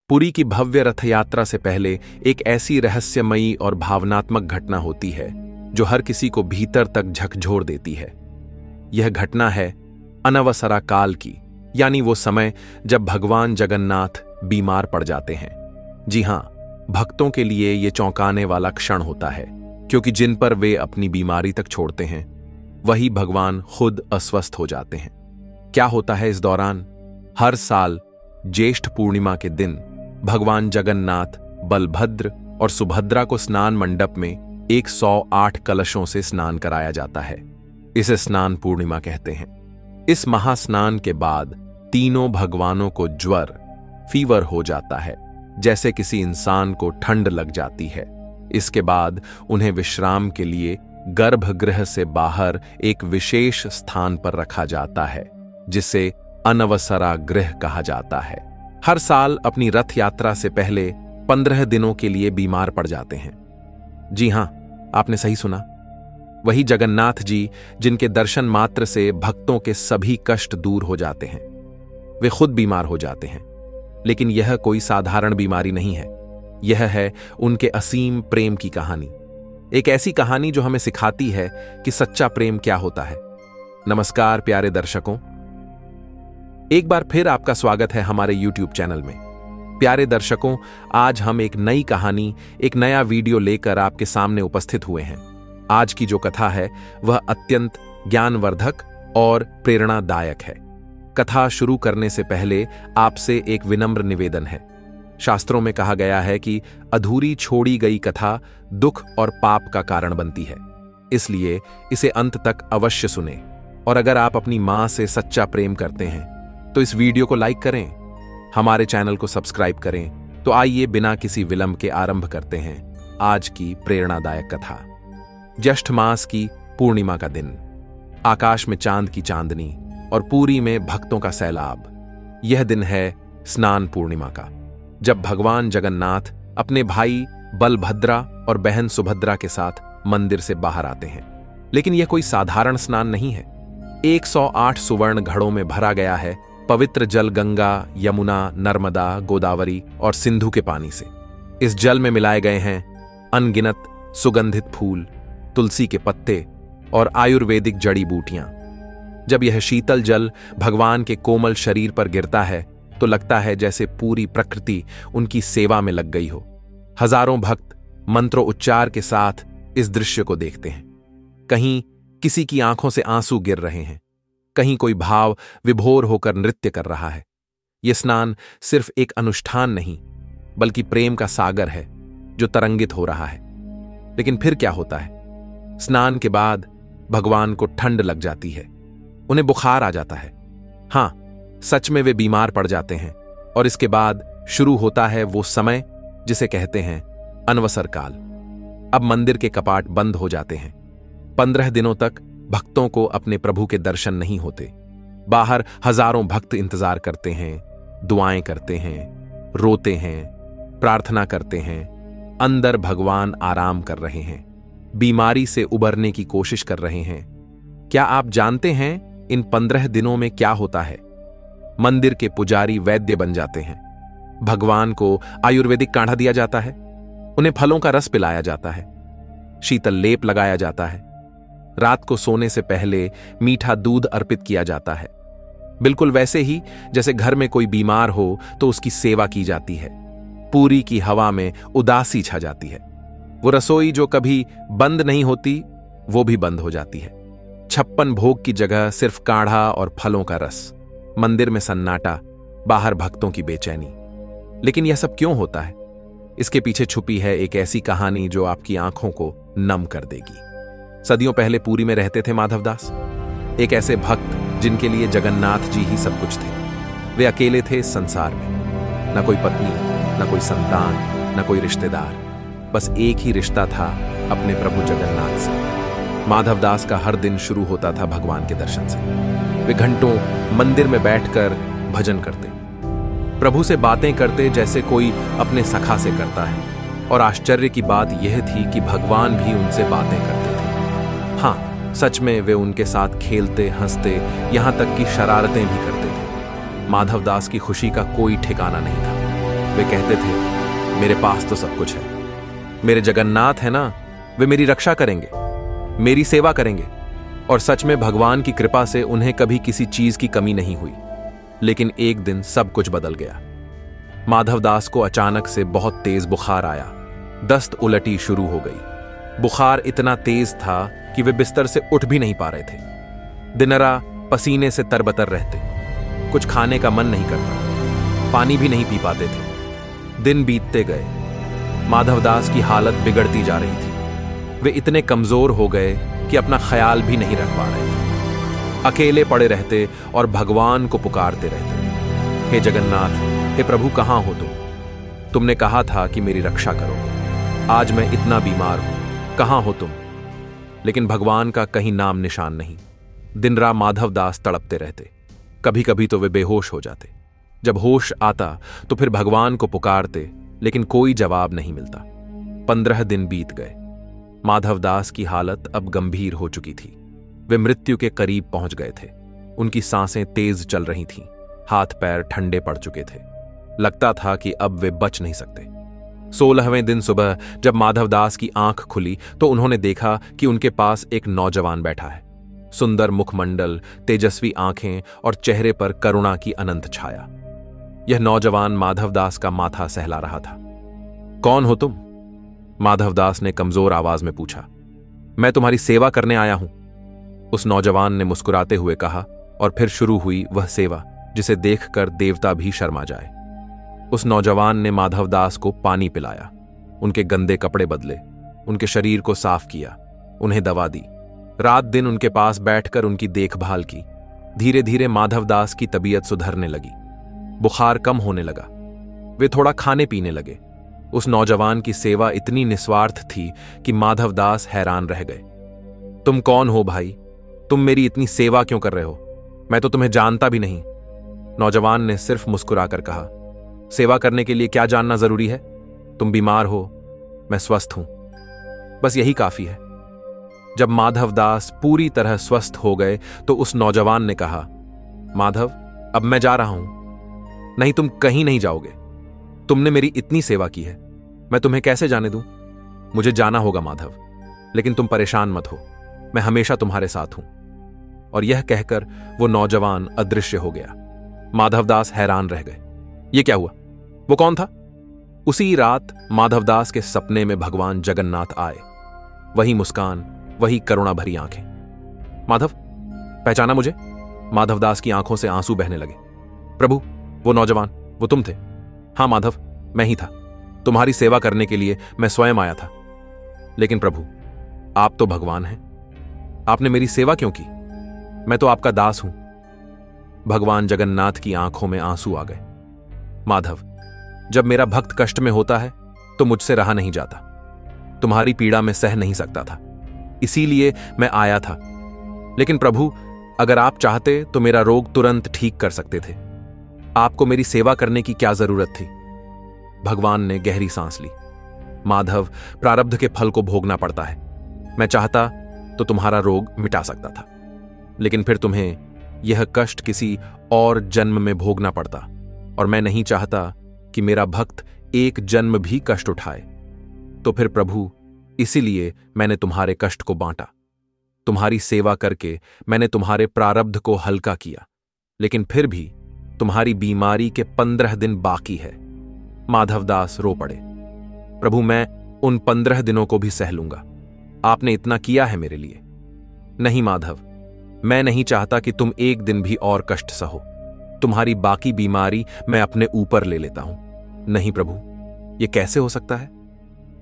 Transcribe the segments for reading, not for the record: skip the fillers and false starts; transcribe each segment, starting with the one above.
पुरी की भव्य रथ यात्रा से पहले एक ऐसी रहस्यमयी और भावनात्मक घटना होती है जो हर किसी को भीतर तक झकझोर देती है। यह घटना है अनवसरा काल की, यानी वो समय जब भगवान जगन्नाथ बीमार पड़ जाते हैं। जी हां, भक्तों के लिए ये चौंकाने वाला क्षण होता है, क्योंकि जिन पर वे अपनी बीमारी तक छोड़ते हैं वही भगवान खुद अस्वस्थ हो जाते हैं। क्या होता है इस दौरान? हर साल ज्येष्ठ पूर्णिमा के दिन भगवान जगन्नाथ, बलभद्र और सुभद्रा को स्नान मंडप में 108 कलशों से स्नान कराया जाता है। इसे स्नान पूर्णिमा कहते हैं। इस महास्नान के बाद तीनों भगवानों को ज्वर, फीवर हो जाता है, जैसे किसी इंसान को ठंड लग जाती है। इसके बाद उन्हें विश्राम के लिए गर्भगृह से बाहर एक विशेष स्थान पर रखा जाता है, जिसे अनवसरा गृह कहा जाता है। हर साल अपनी रथ यात्रा से पहले 15 दिनों के लिए बीमार पड़ जाते हैं। जी हां, आपने सही सुना। वही जगन्नाथ जी जिनके दर्शन मात्र से भक्तों के सभी कष्ट दूर हो जाते हैं। वे खुद बीमार हो जाते हैं, लेकिन यह कोई साधारण बीमारी नहीं है। यह है उनके असीम प्रेम की कहानी, एक ऐसी कहानी जो हमें सिखाती है कि सच्चा प्रेम क्या होता है। नमस्कार प्यारे दर्शकों, एक बार फिर आपका स्वागत है हमारे YouTube चैनल में। प्यारे दर्शकों, आज हम एक नई कहानी, एक नया वीडियो लेकर आपके सामने उपस्थित हुए हैं। आज की जो कथा है वह अत्यंत ज्ञानवर्धक और प्रेरणादायक है। कथा शुरू करने से पहले आपसे एक विनम्र निवेदन है। शास्त्रों में कहा गया है कि अधूरी छोड़ी गई कथा दुख और पाप का कारण बनती है, इसलिए इसे अंत तक अवश्य सुनें। और अगर आप अपनी मां से सच्चा प्रेम करते हैं तो इस वीडियो को लाइक करें, हमारे चैनल को सब्सक्राइब करें। तो आइए बिना किसी विलंब के आरंभ करते हैं आज की प्रेरणादायक कथा। ज्येष्ठ मास की पूर्णिमा का दिन, आकाश में चांद की चांदनी और पुरी में भक्तों का सैलाब। यह दिन है स्नान पूर्णिमा का, जब भगवान जगन्नाथ अपने भाई बलभद्रा और बहन सुभद्रा के साथ मंदिर से बाहर आते हैं। लेकिन यह कोई साधारण स्नान नहीं है। 108 सुवर्ण घड़ों में भरा गया है पवित्र जल गंगा, यमुना, नर्मदा, गोदावरी और सिंधु के पानी से। इस जल में मिलाए गए हैं अनगिनत सुगंधित फूल, तुलसी के पत्ते और आयुर्वेदिक जड़ी बूटियां। जब यह शीतल जल भगवान के कोमल शरीर पर गिरता है तो लगता है जैसे पूरी प्रकृति उनकी सेवा में लग गई हो। हजारों भक्त मंत्रोच्चार के साथ इस दृश्य को देखते हैं। कहीं किसी की आंखों से आंसू गिर रहे हैं, कहीं कोई भाव विभोर होकर नृत्य कर रहा है। यह स्नान सिर्फ एक अनुष्ठान नहीं, बल्कि प्रेम का सागर है जो तरंगित हो रहा है। लेकिन फिर क्या होता है? स्नान के बाद भगवान को ठंड लग जाती है, उन्हें बुखार आ जाता है। हां, सच में वे बीमार पड़ जाते हैं। और इसके बाद शुरू होता है वो समय जिसे कहते हैं अनवसर काल। अब मंदिर के कपाट बंद हो जाते हैं। 15 दिनों तक भक्तों को अपने प्रभु के दर्शन नहीं होते। बाहर हजारों भक्त इंतजार करते हैं, दुआएं करते हैं, रोते हैं, प्रार्थना करते हैं। अंदर भगवान आराम कर रहे हैं, बीमारी से उबरने की कोशिश कर रहे हैं। क्या आप जानते हैं इन 15 दिनों में क्या होता है? मंदिर के पुजारी वैद्य बन जाते हैं। भगवान को आयुर्वेदिक काढ़ा दिया जाता है, उन्हें फलों का रस पिलाया जाता है, शीतल लेप लगाया जाता है। रात को सोने से पहले मीठा दूध अर्पित किया जाता है, बिल्कुल वैसे ही जैसे घर में कोई बीमार हो तो उसकी सेवा की जाती है। पूरी की हवा में उदासी छा जाती है। वो रसोई जो कभी बंद नहीं होती, वो भी बंद हो जाती है। 56 भोग की जगह सिर्फ काढ़ा और फलों का रस। मंदिर में सन्नाटा, बाहर भक्तों की बेचैनी। लेकिन यह सब क्यों होता है? इसके पीछे छुपी है एक ऐसी कहानी जो आपकी आंखों को नम कर देगी। सदियों पहले पुरी में रहते थे माधवदास, एक ऐसे भक्त जिनके लिए जगन्नाथ जी ही सब कुछ थे। वे अकेले थे इस संसार में, न कोई पत्नी, न कोई संतान, न कोई रिश्तेदार। बस एक ही रिश्ता था अपने प्रभु जगन्नाथ से। माधवदास का हर दिन शुरू होता था भगवान के दर्शन से। वे घंटों मंदिर में बैठकर भजन करते, प्रभु से बातें करते जैसे कोई अपने सखा से करता है। और आश्चर्य की बात यह थी कि भगवान भी उनसे बातें करते थे। हाँ, सच में वे उनके साथ खेलते, हंसते, यहां तक कि शरारतें भी करते थे। माधवदास की खुशी का कोई ठिकाना नहीं था। वे कहते थे, मेरे पास तो सब कुछ है, मेरे जगन्नाथ है ना, वे मेरी रक्षा करेंगे, मेरी सेवा करेंगे। और सच में भगवान की कृपा से उन्हें कभी किसी चीज की कमी नहीं हुई। लेकिन एक दिन सब कुछ बदल गया। माधवदास को अचानक से बहुत तेज बुखार आया। दस्त उलटी शुरू हो गई। बुखार इतना तेज था कि वे बिस्तर से उठ भी नहीं पा रहे थे। दिनरा पसीने से तरबतर रहते, कुछ खाने का मन नहीं करता, पानी भी नहीं पी पाते थे। दिन बीतते गए, माधवदास की हालत बिगड़ती जा रही थी। वे इतने कमजोर हो गए कि अपना ख्याल भी नहीं रख पा रहे थे। अकेले पड़े रहते और भगवान को पुकारते रहते, हे जगन्नाथ, हे प्रभु, कहां हो तुम? तुमने कहा था कि मेरी रक्षा करो। आज मैं इतना बीमार हूं, कहां हो तुम? लेकिन भगवान का कहीं नाम निशान नहीं। दिन रात माधवदास तड़पते रहते। कभी कभी तो वे बेहोश हो जाते। जब होश आता तो फिर भगवान को पुकारते, लेकिन कोई जवाब नहीं मिलता। 15 दिन बीत गए। माधवदास की हालत अब गंभीर हो चुकी थी। वे मृत्यु के करीब पहुंच गए थे। उनकी सांसें तेज चल रही थीं, हाथ पैर ठंडे पड़ चुके थे। लगता था कि अब वे बच नहीं सकते। 16वें दिन सुबह जब माधवदास की आंख खुली तो उन्होंने देखा कि उनके पास एक नौजवान बैठा है। सुंदर मुखमंडल, तेजस्वी आंखें और चेहरे पर करुणा की अनंत छाया। यह नौजवान माधवदास का माथा सहला रहा था। कौन हो तुम? माधवदास ने कमजोर आवाज में पूछा। मैं तुम्हारी सेवा करने आया हूं, उस नौजवान ने मुस्कुराते हुए कहा। और फिर शुरू हुई वह सेवा जिसे देखकर देवता भी शर्मा जाए। उस नौजवान ने माधवदास को पानी पिलाया, उनके गंदे कपड़े बदले, उनके शरीर को साफ किया, उन्हें दवा दी। रात दिन उनके पास बैठकर उनकी देखभाल की। धीरे धीरे माधवदास की तबीयत सुधरने लगी। बुखार कम होने लगा। वे थोड़ा खाने पीने लगे। उस नौजवान की सेवा इतनी निस्वार्थ थी कि माधवदास हैरान रह गए। तुम कौन हो भाई? तुम मेरी इतनी सेवा क्यों कर रहे हो? मैं तो तुम्हें जानता भी नहीं। नौजवान ने सिर्फ मुस्कुराकर कहा, सेवा करने के लिए क्या जानना जरूरी है? तुम बीमार हो, मैं स्वस्थ हूं, बस यही काफी है। जब माधवदास पूरी तरह स्वस्थ हो गए तो उस नौजवान ने कहा, माधव, अब मैं जा रहा हूं। नहीं, तुम कहीं नहीं जाओगे। तुमने मेरी इतनी सेवा की है, मैं तुम्हें कैसे जाने दूं? मुझे जाना होगा माधव, लेकिन तुम परेशान मत हो, मैं हमेशा तुम्हारे साथ हूं। और यह कहकर वो नौजवान अदृश्य हो गया। माधवदास हैरान रह गए। ये क्या हुआ? वो कौन था? उसी रात माधवदास के सपने में भगवान जगन्नाथ आए। वही मुस्कान, वही करुणा भरी आंखें। माधव, पहचाना मुझे? माधवदास की आंखों से आंसू बहने लगे। प्रभु, वो नौजवान, वो तुम थे? हां माधव, मैं ही था। तुम्हारी सेवा करने के लिए मैं स्वयं आया था। लेकिन प्रभु, आप तो भगवान हैं, आपने मेरी सेवा क्यों की? मैं तो आपका दास हूं। भगवान जगन्नाथ की आंखों में आंसू आ गए। माधव, जब मेरा भक्त कष्ट में होता है तो मुझसे रहा नहीं जाता। तुम्हारी पीड़ा में सह नहीं सकता था, इसीलिए मैं आया था। लेकिन प्रभु, अगर आप चाहते तो मेरा रोग तुरंत ठीक कर सकते थे। आपको मेरी सेवा करने की क्या जरूरत थी? भगवान ने गहरी सांस ली। माधव, प्रारब्ध के फल को भोगना पड़ता है। मैं चाहता तो तुम्हारा रोग मिटा सकता था, लेकिन फिर तुम्हें यह कष्ट किसी और जन्म में भोगना पड़ता, और मैं नहीं चाहता कि मेरा भक्त एक जन्म भी कष्ट उठाए। तो फिर प्रभु, इसीलिए मैंने तुम्हारे कष्ट को बांटा। तुम्हारी सेवा करके मैंने तुम्हारे प्रारब्ध को हल्का किया, लेकिन फिर भी तुम्हारी बीमारी के 15 दिन बाकी है। माधवदास रो पड़े। प्रभु, मैं उन 15 दिनों को भी सह लूंगा, आपने इतना किया है मेरे लिए। नहीं माधव, मैं नहीं चाहता कि तुम एक दिन भी और कष्ट सहो। तुम्हारी बाकी बीमारी मैं अपने ऊपर ले लेता हूं। नहीं प्रभु, यह कैसे हो सकता है?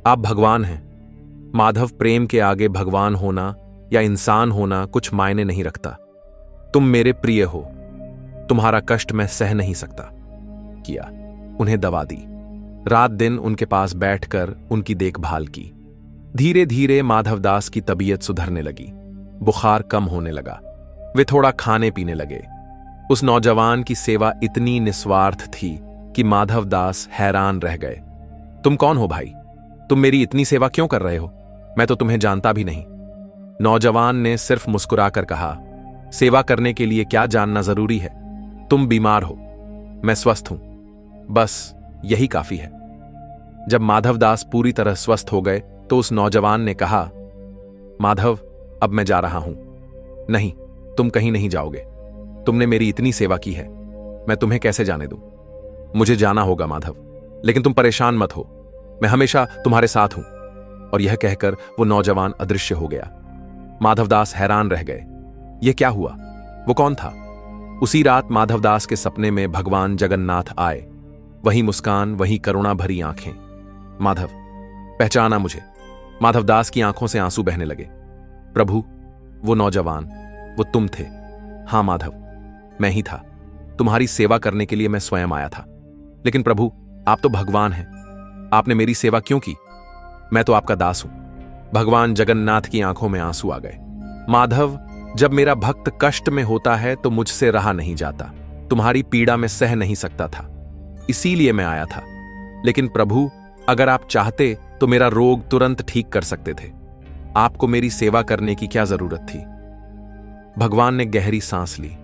आप भगवान हैं। माधव, प्रेम के आगे भगवान होना या इंसान होना कुछ मायने नहीं रखता। तुम मेरे प्रिय हो, तुम्हारा कष्ट मैं सह नहीं सकता। किया, उन्हें दवा दी। रात दिन उनके पास बैठकर उनकी देखभाल की। धीरे धीरे माधवदास की तबीयत सुधरने लगी। बुखार कम होने लगा। वे थोड़ा खाने पीने लगे। उस नौजवान की सेवा इतनी निस्वार्थ थी कि माधवदास हैरान रह गए। तुम कौन हो भाई? तुम मेरी इतनी सेवा क्यों कर रहे हो? मैं तो तुम्हें जानता भी नहीं। नौजवान ने सिर्फ मुस्कुराकर कहा, सेवा करने के लिए क्या जानना जरूरी है? तुम बीमार हो, मैं स्वस्थ हूं, बस यही काफी है। जब माधवदास पूरी तरह स्वस्थ हो गए तो उस नौजवान ने कहा, माधव, अब मैं जा रहा हूं। नहीं, तुम कहीं नहीं जाओगे। तुमने मेरी इतनी सेवा की है, मैं तुम्हें कैसे जाने दूं? मुझे जाना होगा माधव, लेकिन तुम परेशान मत हो, मैं हमेशा तुम्हारे साथ हूं। और यह कहकर वो नौजवान अदृश्य हो गया। माधवदास हैरान रह गए। यह क्या हुआ? वो कौन था? उसी रात माधवदास के सपने में भगवान जगन्नाथ आए। वही मुस्कान, वही करुणा भरी आंखें। माधव, पहचाना मुझे? माधवदास की आंखों से आंसू बहने लगे। प्रभु, वो नौजवान, वो तुम थे। हां माधव, मैं ही था। तुम्हारी सेवा करने के लिए मैं स्वयं आया था। लेकिन प्रभु, आप तो भगवान हैं, आपने मेरी सेवा क्यों की? मैं तो आपका दास हूं। भगवान जगन्नाथ की आंखों में आंसू आ गए। माधव, जब मेरा भक्त कष्ट में होता है तो मुझसे रहा नहीं जाता। तुम्हारी पीड़ा में सह नहीं सकता था, इसीलिए मैं आया था। लेकिन प्रभु, अगर आप चाहते तो मेरा रोग तुरंत ठीक कर सकते थे। आपको मेरी सेवा करने की क्या जरूरत थी? भगवान ने गहरी सांस ली।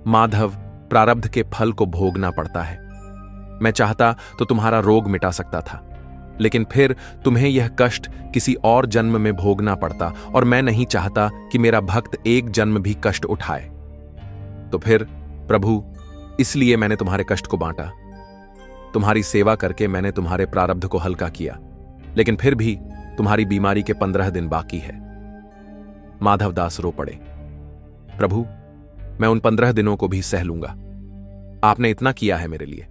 माधव, प्रारब्ध के फल को भोगना पड़ता है। मैं चाहता तो तुम्हारा रोग मिटा सकता था, लेकिन फिर तुम्हें यह कष्ट किसी और जन्म में भोगना पड़ता, और मैं नहीं चाहता कि मेरा भक्त एक जन्म भी कष्ट उठाए। तो फिर प्रभु, इसलिए मैंने तुम्हारे कष्ट को बांटा। तुम्हारी सेवा करके मैंने तुम्हारे प्रारब्ध को हल्का किया, लेकिन फिर भी तुम्हारी बीमारी के 15 दिन बाकी है। माधवदास रो पड़े। प्रभु, मैं उन 15 दिनों को भी सह लूंगा। आपने इतना किया है मेरे लिए।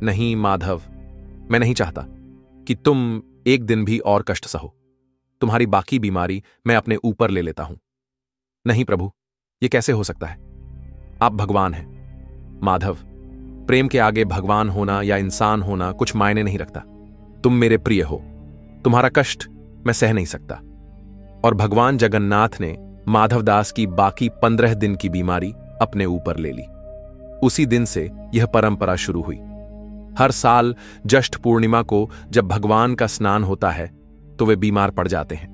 नहीं माधव, मैं नहीं चाहता कि तुम एक दिन भी और कष्ट सहो। तुम्हारी बाकी बीमारी मैं अपने ऊपर ले लेता हूं। नहीं प्रभु, यह कैसे हो सकता है? आप भगवान हैं। माधव, प्रेम के आगे भगवान होना या इंसान होना कुछ मायने नहीं रखता। तुम मेरे प्रिय हो, तुम्हारा कष्ट मैं सह नहीं सकता। और भगवान जगन्नाथ ने माधवदास की बाकी 15 दिन की बीमारी अपने ऊपर ले ली। उसी दिन से यह परंपरा शुरू हुई। हर साल ज्येष्ठ पूर्णिमा को जब भगवान का स्नान होता है तो वे बीमार पड़ जाते हैं।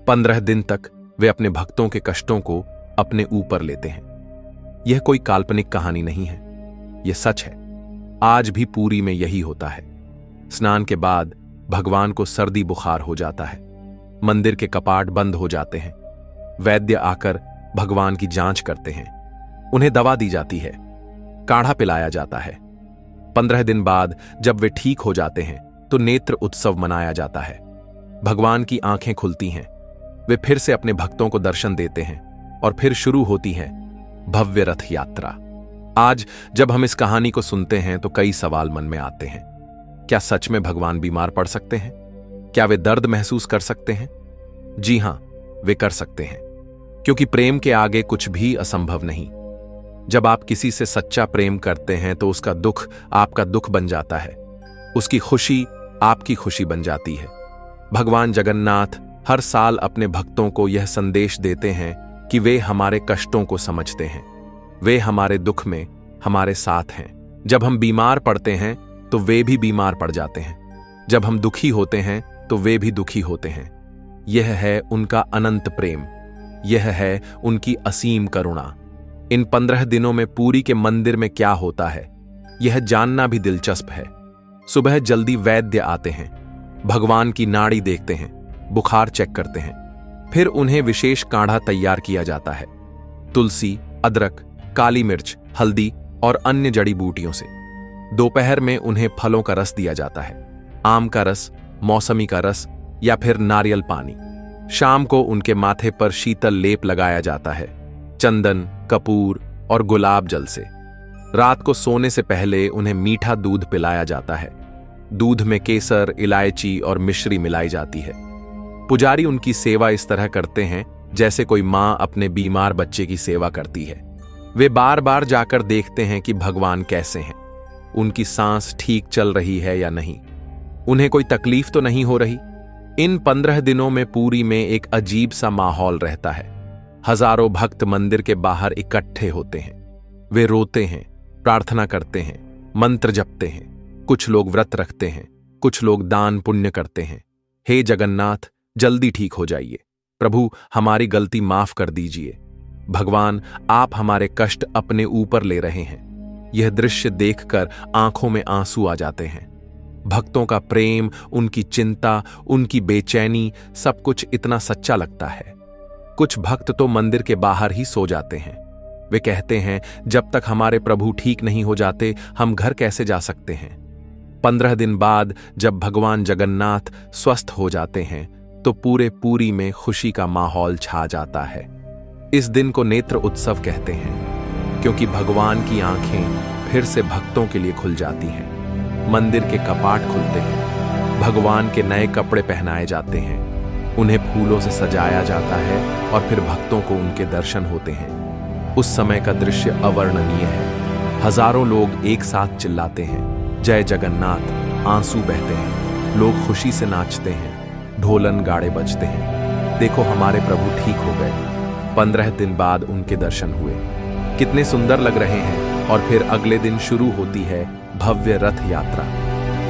15 दिन तक वे अपने भक्तों के कष्टों को अपने ऊपर लेते हैं। यह कोई काल्पनिक कहानी नहीं है, यह सच है। आज भी पुरी में यही होता है। स्नान के बाद भगवान को सर्दी बुखार हो जाता है। मंदिर के कपाट बंद हो जाते हैं। वैद्य आकर भगवान की जांच करते हैं। उन्हें दवा दी जाती है, काढ़ा पिलाया जाता है। 15 दिन बाद जब वे ठीक हो जाते हैं तो नेत्र उत्सव मनाया जाता है। भगवान की आंखें खुलती हैं। वे फिर से अपने भक्तों को दर्शन देते हैं और फिर शुरू होती है भव्य रथ यात्रा। आज जब हम इस कहानी को सुनते हैं तो कई सवाल मन में आते हैं। क्या सच में भगवान बीमार पड़ सकते हैं? क्या वे दर्द महसूस कर सकते हैं? जी हां, वे कर सकते हैं, क्योंकि प्रेम के आगे कुछ भी असंभव नहीं। जब आप किसी से सच्चा प्रेम करते हैं तो उसका दुख आपका दुख बन जाता है, उसकी खुशी आपकी खुशी बन जाती है। भगवान जगन्नाथ हर साल अपने भक्तों को यह संदेश देते हैं कि वे हमारे कष्टों को समझते हैं, वे हमारे दुख में हमारे साथ हैं। जब हम बीमार पड़ते हैं तो वे भी बीमार पड़ जाते हैं, जब हम दुखी होते हैं तो वे भी दुखी होते हैं। यह है उनका अनंत प्रेम, यह है उनकी असीम करुणा। इन 15 दिनों में पुरी के मंदिर में क्या होता है, यह जानना भी दिलचस्प है। सुबह जल्दी वैद्य आते हैं, भगवान की नाड़ी देखते हैं, बुखार चेक करते हैं, फिर उन्हें विशेष काढ़ा तैयार किया जाता है, तुलसी, अदरक, काली मिर्च, हल्दी और अन्य जड़ी बूटियों से। दोपहर में उन्हें फलों का रस दिया जाता है, आम का रस, मौसमी का रस या फिर नारियल पानी। शाम को उनके माथे पर शीतल लेप लगाया जाता है, चंदन, कपूर और गुलाब जल से। रात को सोने से पहले उन्हें मीठा दूध पिलाया जाता है। दूध में केसर, इलायची और मिश्री मिलाई जाती है। पुजारी उनकी सेवा इस तरह करते हैं जैसे कोई मां अपने बीमार बच्चे की सेवा करती है। वे बार बार जाकर देखते हैं कि भगवान कैसे हैं, उनकी सांस ठीक चल रही है या नहीं, उन्हें कोई तकलीफ तो नहीं हो रही। इन 15 दिनों में पुरी में एक अजीब सा माहौल रहता है। हजारों भक्त मंदिर के बाहर इकट्ठे होते हैं। वे रोते हैं, प्रार्थना करते हैं, मंत्र जपते हैं। कुछ लोग व्रत रखते हैं, कुछ लोग दान पुण्य करते हैं। हे जगन्नाथ, जल्दी ठीक हो जाइए। प्रभु, हमारी गलती माफ कर दीजिए। भगवान, आप हमारे कष्ट अपने ऊपर ले रहे हैं। यह दृश्य देखकर आंखों में आंसू आ जाते हैं। भक्तों का प्रेम, उनकी चिंता, उनकी बेचैनी, सब कुछ इतना सच्चा लगता है। कुछ भक्त तो मंदिर के बाहर ही सो जाते हैं। वे कहते हैं, जब तक हमारे प्रभु ठीक नहीं हो जाते हम घर कैसे जा सकते हैं। 15 दिन बाद जब भगवान जगन्नाथ स्वस्थ हो जाते हैं तो पूरे पुरी में खुशी का माहौल छा जाता है। इस दिन को नेत्र उत्सव कहते हैं, क्योंकि भगवान की आंखें फिर से भक्तों के लिए खुल जाती हैं। मंदिर के कपाट खुलते हैं, भगवान के नए कपड़े पहनाए जाते हैं, उन्हें फूलों से सजाया जाता है और फिर भक्तों को उनके दर्शन होते हैं। उस समय का दृश्य अवर्णनीय है। हजारों लोग एक साथ चिल्लाते हैं, जय जगन्नाथ। आंसू बहते हैं, लोग खुशी से नाचते हैं, ढोलन गाड़े बजते हैं। देखो हमारे प्रभु ठीक हो गए। 15 दिन बाद उनके दर्शन हुए, कितने सुंदर लग रहे हैं। और फिर अगले दिन शुरू होती है भव्य रथ यात्रा।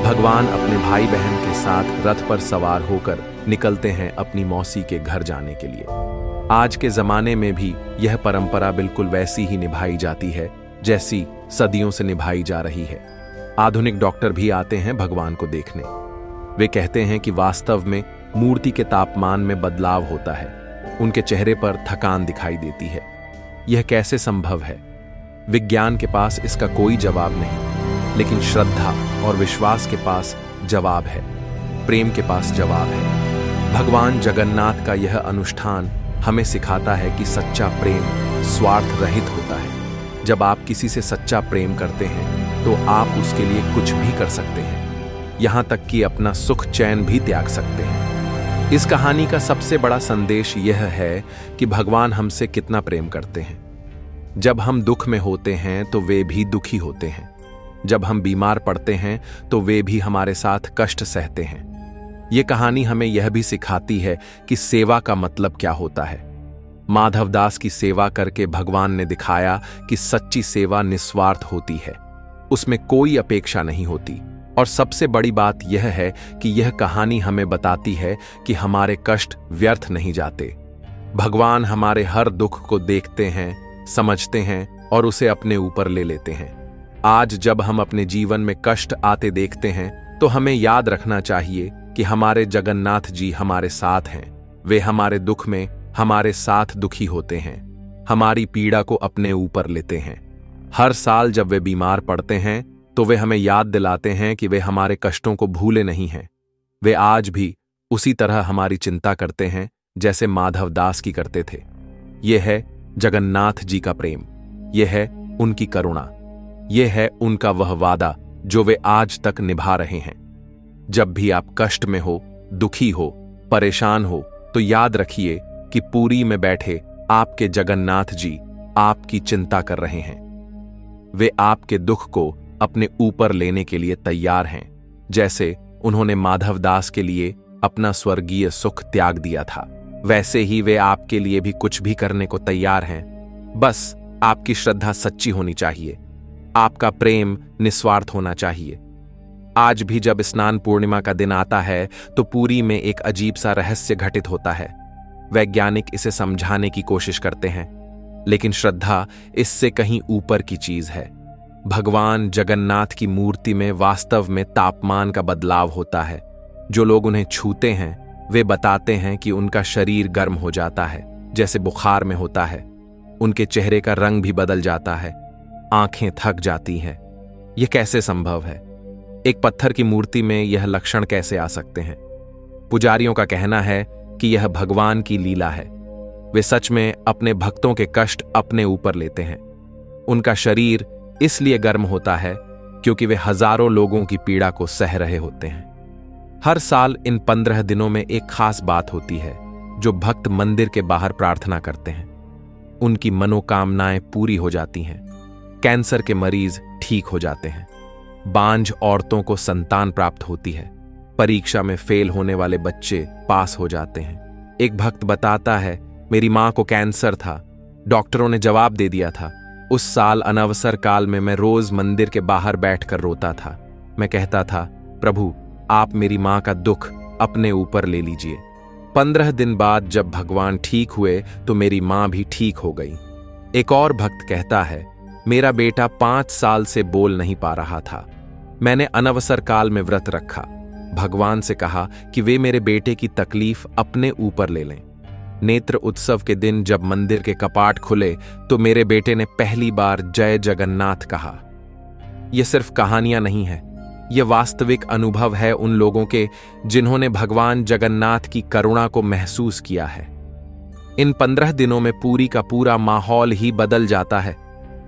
भगवान अपने भाई बहन के साथ रथ पर सवार होकर निकलते हैं अपनी मौसी के घर जाने के लिए। आज के जमाने में भी यह परंपरा बिल्कुल वैसी ही निभाई जाती है जैसी सदियों से निभाई जा रही है। आधुनिक डॉक्टर भी आते हैं भगवान को देखने। वे कहते हैं कि वास्तव में मूर्ति के तापमान में बदलाव होता है, उनके चेहरे पर थकान दिखाई देती है। यह कैसे संभव है? विज्ञान के पास इसका कोई जवाब नहीं, लेकिन श्रद्धा और विश्वास के पास जवाब है, प्रेम के पास जवाब है। भगवान जगन्नाथ का यह अनुष्ठान हमें सिखाता है कि सच्चा प्रेम स्वार्थ रहित होता है। जब आप किसी से सच्चा प्रेम करते हैं तो आप उसके लिए कुछ भी कर सकते हैं, यहां तक कि अपना सुख चैन भी त्याग सकते हैं। इस कहानी का सबसे बड़ा संदेश यह है कि भगवान हमसे कितना प्रेम करते हैं। जब हम दुख में होते हैं तो वे भी दुखी होते हैं। जब हम बीमार पड़ते हैं तो वे भी हमारे साथ कष्ट सहते हैं। ये कहानी हमें यह भी सिखाती है कि सेवा का मतलब क्या होता है। माधवदास की सेवा करके भगवान ने दिखाया कि सच्ची सेवा निस्वार्थ होती है, उसमें कोई अपेक्षा नहीं होती। और सबसे बड़ी बात यह है कि यह कहानी हमें बताती है कि हमारे कष्ट व्यर्थ नहीं जाते। भगवान हमारे हर दुख को देखते हैं, समझते हैं और उसे अपने ऊपर ले लेते हैं। आज जब हम अपने जीवन में कष्ट आते देखते हैं तो हमें याद रखना चाहिए कि हमारे जगन्नाथ जी हमारे साथ हैं। वे हमारे दुख में हमारे साथ दुखी होते हैं, हमारी पीड़ा को अपने ऊपर लेते हैं। हर साल जब वे बीमार पड़ते हैं तो वे हमें याद दिलाते हैं कि वे हमारे कष्टों को भूले नहीं हैं। वे आज भी उसी तरह हमारी चिंता करते हैं जैसे माधवदास की करते थे। यह है जगन्नाथ जी का प्रेम, यह है उनकी करुणा, यह है उनका वह वादा जो वे आज तक निभा रहे हैं। जब भी आप कष्ट में हो, दुखी हो, परेशान हो तो याद रखिए कि पुरी में बैठे आपके जगन्नाथ जी आपकी चिंता कर रहे हैं। वे आपके दुख को अपने ऊपर लेने के लिए तैयार हैं, जैसे उन्होंने माधवदास के लिए अपना स्वर्गीय सुख त्याग दिया था। वैसे ही वे आपके लिए भी कुछ भी करने को तैयार हैं। बस आपकी श्रद्धा सच्ची होनी चाहिए, आपका प्रेम निस्वार्थ होना चाहिए। आज भी जब स्नान पूर्णिमा का दिन आता है तो पुरी में एक अजीब सा रहस्य घटित होता है। वैज्ञानिक इसे समझाने की कोशिश करते हैं, लेकिन श्रद्धा इससे कहीं ऊपर की चीज है। भगवान जगन्नाथ की मूर्ति में वास्तव में तापमान का बदलाव होता है। जो लोग उन्हें छूते हैं वे बताते हैं कि उनका शरीर गर्म हो जाता है, जैसे बुखार में होता है। उनके चेहरे का रंग भी बदल जाता है, आंखें थक जाती हैं। यह कैसे संभव है? एक पत्थर की मूर्ति में यह लक्षण कैसे आ सकते हैं? पुजारियों का कहना है कि यह भगवान की लीला है। वे सच में अपने भक्तों के कष्ट अपने ऊपर लेते हैं। उनका शरीर इसलिए गर्म होता है क्योंकि वे हजारों लोगों की पीड़ा को सह रहे होते हैं। हर साल इन 15 दिनों में एक खास बात होती है। जो भक्त मंदिर के बाहर प्रार्थना करते हैं उनकी मनोकामनाएं पूरी हो जाती हैं। कैंसर के मरीज ठीक हो जाते हैं, बांझ औरतों को संतान प्राप्त होती है, परीक्षा में फेल होने वाले बच्चे पास हो जाते हैं। एक भक्त बताता है, मेरी मां को कैंसर था, डॉक्टरों ने जवाब दे दिया था। उस साल अनवसर काल में मैं रोज मंदिर के बाहर बैठकर रोता था। मैं कहता था, प्रभु आप मेरी मां का दुख अपने ऊपर ले लीजिए। 15 दिन बाद जब भगवान ठीक हुए तो मेरी मां भी ठीक हो गई। एक और भक्त कहता है, मेरा बेटा 5 साल से बोल नहीं पा रहा था। मैंने अनवसर काल में व्रत रखा, भगवान से कहा कि वे मेरे बेटे की तकलीफ अपने ऊपर ले लें। नेत्र उत्सव के दिन जब मंदिर के कपाट खुले तो मेरे बेटे ने पहली बार जय जगन्नाथ कहा। यह सिर्फ कहानियां नहीं है, यह वास्तविक अनुभव है उन लोगों के जिन्होंने भगवान जगन्नाथ की करुणा को महसूस किया है। इन 15 दिनों में पुरी का पूरा माहौल ही बदल जाता है।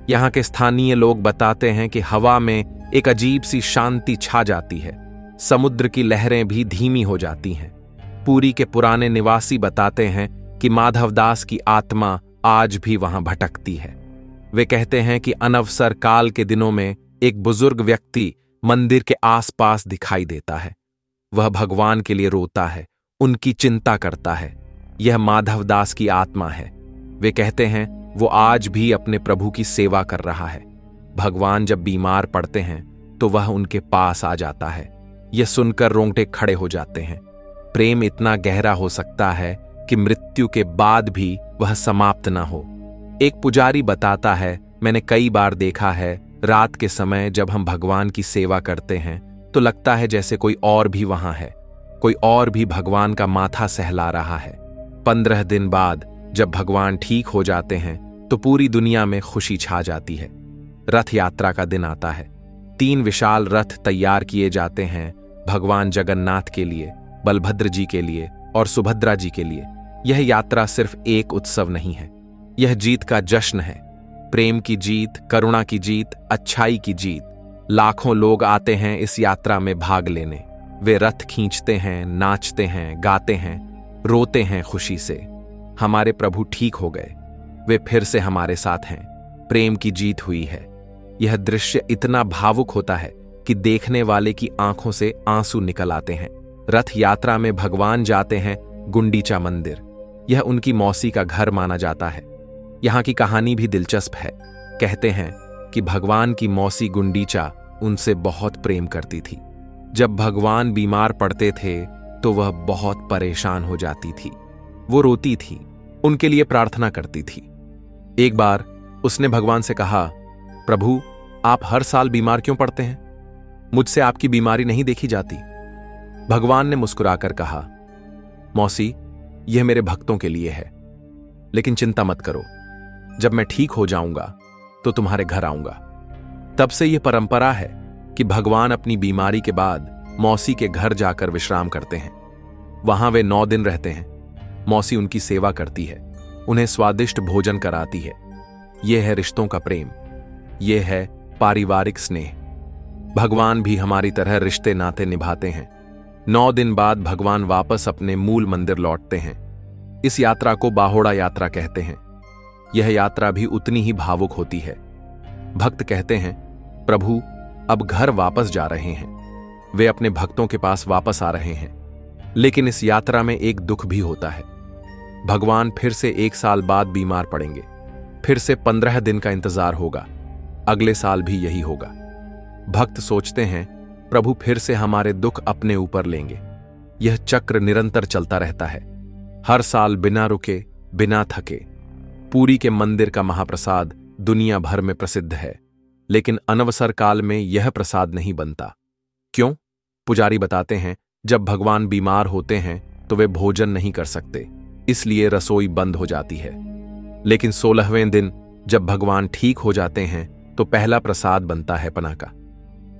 यहाँ के स्थानीय लोग बताते हैं कि हवा में एक अजीब सी शांति छा जाती है, समुद्र की लहरें भी धीमी हो जाती हैं। पुरी के पुराने निवासी बताते हैं कि माधवदास की आत्मा आज भी वहां भटकती है। वे कहते हैं कि अनवसर काल के दिनों में एक बुजुर्ग व्यक्ति मंदिर के आसपास दिखाई देता है। वह भगवान के लिए रोता है, उनकी चिंता करता है। यह माधवदास की आत्मा है। वे कहते हैं वो आज भी अपने प्रभु की सेवा कर रहा है। भगवान जब बीमार पड़ते हैं तो वह उनके पास आ जाता है। यह सुनकर रोंगटे खड़े हो जाते हैं। प्रेम इतना गहरा हो सकता है कि मृत्यु के बाद भी वह समाप्त न हो। एक पुजारी बताता है, मैंने कई बार देखा है, रात के समय जब हम भगवान की सेवा करते हैं तो लगता है जैसे कोई और भी वहां है, कोई और भी भगवान का माथा सहला रहा है। 15 दिन बाद जब भगवान ठीक हो जाते हैं तो पूरी दुनिया में खुशी छा जाती है। रथ यात्रा का दिन आता है। 3 विशाल रथ तैयार किए जाते हैं भगवान जगन्नाथ के लिए, बलभद्र जी के लिए और सुभद्रा जी के लिए। यह यात्रा सिर्फ एक उत्सव नहीं है, यह जीत का जश्न है। प्रेम की जीत, करुणा की जीत, अच्छाई की जीत। लाखों लोग आते हैं इस यात्रा में भाग लेने। वे रथ खींचते हैं, नाचते हैं, गाते हैं, रोते हैं खुशी से। हमारे प्रभु ठीक हो गए, वे फिर से हमारे साथ हैं। प्रेम की जीत हुई है। यह दृश्य इतना भावुक होता है कि देखने वाले की आंखों से आंसू निकल आते हैं। रथ यात्रा में भगवान जाते हैं गुंडीचा मंदिर। यह उनकी मौसी का घर माना जाता है। यहाँ की कहानी भी दिलचस्प है। कहते हैं कि भगवान की मौसी गुंडीचा उनसे बहुत प्रेम करती थी। जब भगवान बीमार पड़ते थे तो वह बहुत परेशान हो जाती थी। वो रोती थी, उनके लिए प्रार्थना करती थी। एक बार उसने भगवान से कहा, प्रभु आप हर साल बीमार क्यों पड़ते हैं? मुझसे आपकी बीमारी नहीं देखी जाती। भगवान ने मुस्कुराकर कहा, मौसी यह मेरे भक्तों के लिए है, लेकिन चिंता मत करो, जब मैं ठीक हो जाऊंगा तो तुम्हारे घर आऊंगा। तब से यह परंपरा है कि भगवान अपनी बीमारी के बाद मौसी के घर जाकर विश्राम करते हैं। वहां वे 9 दिन रहते हैं। मौसी उनकी सेवा करती है, उन्हें स्वादिष्ट भोजन कराती है। यह है रिश्तों का प्रेम, यह है पारिवारिक स्नेह। भगवान भी हमारी तरह रिश्ते नाते निभाते हैं। 9 दिन बाद भगवान वापस अपने मूल मंदिर लौटते हैं। इस यात्रा को बाहोड़ा यात्रा कहते हैं। यह यात्रा भी उतनी ही भावुक होती है। भक्त कहते हैं, प्रभु अब घर वापस जा रहे हैं। वे अपने भक्तों के पास वापस आ रहे हैं। लेकिन इस यात्रा में एक दुख भी होता है। भगवान फिर से 1 साल बाद बीमार पड़ेंगे। फिर से 15 दिन का इंतजार होगा। अगले साल भी यही होगा। भक्त सोचते हैं, प्रभु फिर से हमारे दुख अपने ऊपर लेंगे। यह चक्र निरंतर चलता रहता है, हर साल बिना रुके, बिना थके। पुरी के मंदिर का महाप्रसाद दुनिया भर में प्रसिद्ध है, लेकिन अनवसर काल में यह प्रसाद नहीं बनता। क्यों? पुजारी बताते हैं, जब भगवान बीमार होते हैं तो वे भोजन नहीं कर सकते, इसलिए रसोई बंद हो जाती है। लेकिन 16वें दिन जब भगवान ठीक हो जाते हैं तो पहला प्रसाद बनता है पना का।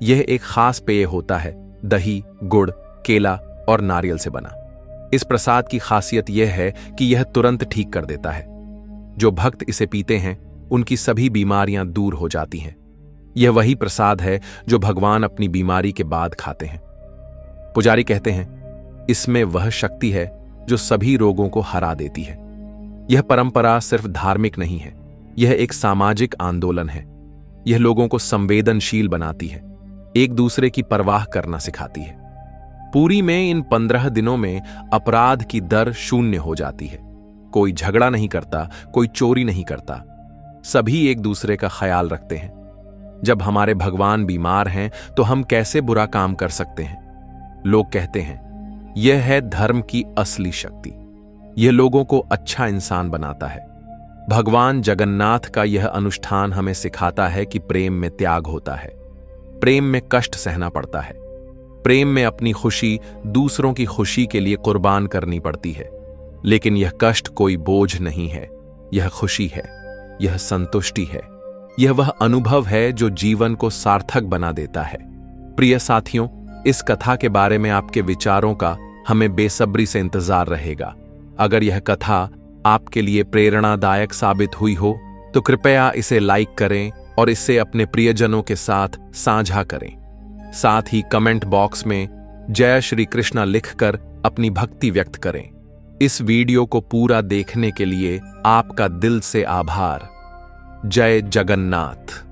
यह एक खास पेय होता है, दही, गुड़, केला और नारियल से बना। इस प्रसाद की खासियत यह है कि यह तुरंत ठीक कर देता है। जो भक्त इसे पीते हैं उनकी सभी बीमारियां दूर हो जाती हैं। यह वही प्रसाद है जो भगवान अपनी बीमारी के बाद खाते हैं। पुजारी कहते हैं, इसमें वह शक्ति है जो सभी रोगों को हरा देती है। यह परंपरा सिर्फ धार्मिक नहीं है, यह एक सामाजिक आंदोलन है। यह लोगों को संवेदनशील बनाती है, एक दूसरे की परवाह करना सिखाती है। पुरी में इन 15 दिनों में अपराध की दर 0 हो जाती है। कोई झगड़ा नहीं करता, कोई चोरी नहीं करता, सभी एक दूसरे का ख्याल रखते हैं। जब हमारे भगवान बीमार हैं तो हम कैसे बुरा काम कर सकते हैं? लोग कहते हैं, यह है धर्म की असली शक्ति। यह लोगों को अच्छा इंसान बनाता है। भगवान जगन्नाथ का यह अनुष्ठान हमें सिखाता है कि प्रेम में त्याग होता है, प्रेम में कष्ट सहना पड़ता है, प्रेम में अपनी खुशी दूसरों की खुशी के लिए कुर्बान करनी पड़ती है। लेकिन यह कष्ट कोई बोझ नहीं है, यह खुशी है, यह संतुष्टि है, यह वह अनुभव है जो जीवन को सार्थक बना देता है। प्रिय साथियों, इस कथा के बारे में आपके विचारों का हमें बेसब्री से इंतजार रहेगा। अगर यह कथा आपके लिए प्रेरणादायक साबित हुई हो तो कृपया इसे लाइक करें और इसे अपने प्रियजनों के साथ साझा करें। साथ ही कमेंट बॉक्स में जय श्री कृष्णा लिखकर अपनी भक्ति व्यक्त करें। इस वीडियो को पूरा देखने के लिए आपका दिल से आभार। जय जगन्नाथ।